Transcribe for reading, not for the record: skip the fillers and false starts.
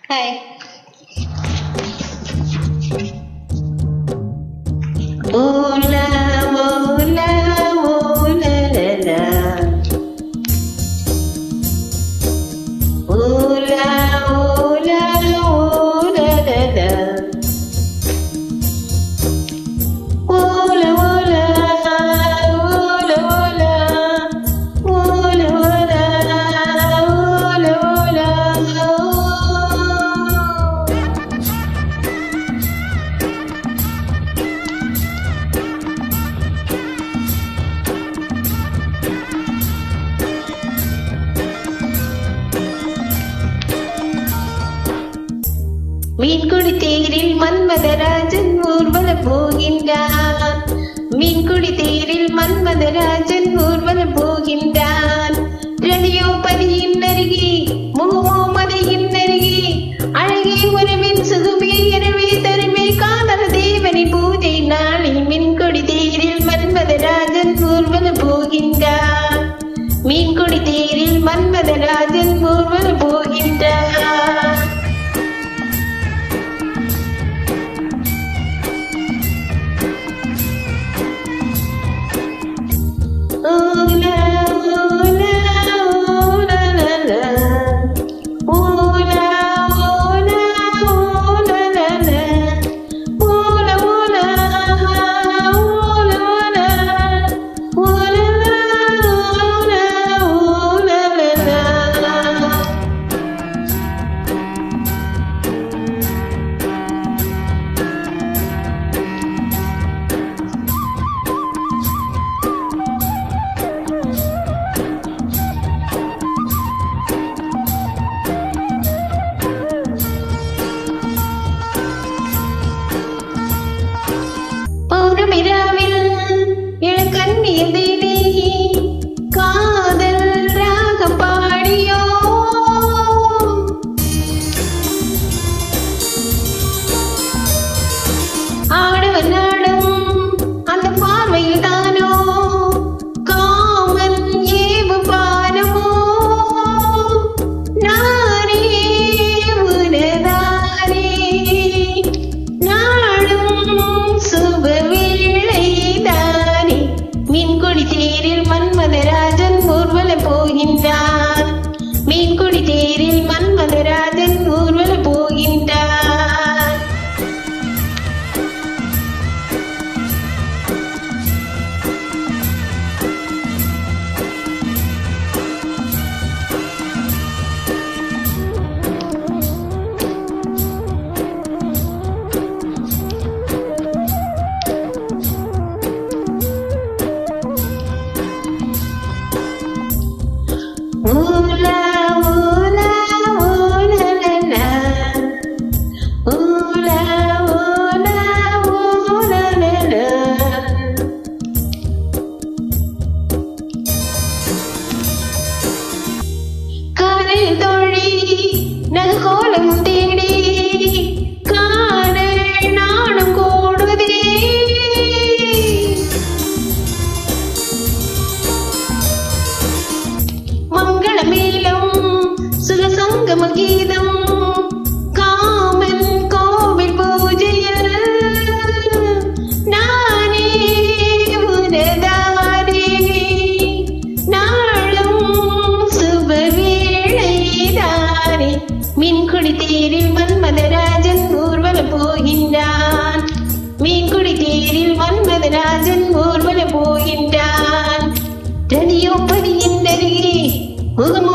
Hi. Oh la, oh la, oh la la la. Oh la, oh la, oh la la la. Oh la, oh la, oh la, oh la. Oh la, oh la, oh la, oh la, oh. மீன்குடி தேரில் மன்மதராஜன் ஊர்வலம் போகின்றான். மீன்குடி தேரில் மன்மதராஜன் ஊர்வலம் போகின்றான். ரணியோ பதியின் அருகே முகமோ மதையின் அருகே அழகே உறவின் சுகுமே எனவே தருமே காதல தேவனி பூஜை நாளில் மீன்குடி தேரில் மன்மதராஜன் ஊர்வலம் போகின்றான். மீன்குடி தேரில் மன்மதராஜன் ஊர்வலம் போகின்றான். பௌர்ணமிராவில் இளங்கண்ணியதேனே காதல் ராகம் பாடியோ ஆடவன் நாடும் அந்த பார்வையில் தானோ காமன் ஏவு பாரமோ நானே உனதானே மீன்குடி தேரில் மன்மதராஜன் ஊர்வலம் போகின்றான். மீன்குடி தேரில் மன்மதராஜன் ஊர்வலம் போகின்றான். கீதம் காமன் கோவில் பூஜையில் நானே உனதானே நாளும் சுபவேளைதானே. மீன்குடி தேரில் மன்மதராஜன் ஊர்வலம் போகின்றான். மீன்குடி தேரில் மன்மதராஜன் ஊர்வலம் போகின்றான். ரதியோ பதியின் அருகே முகம்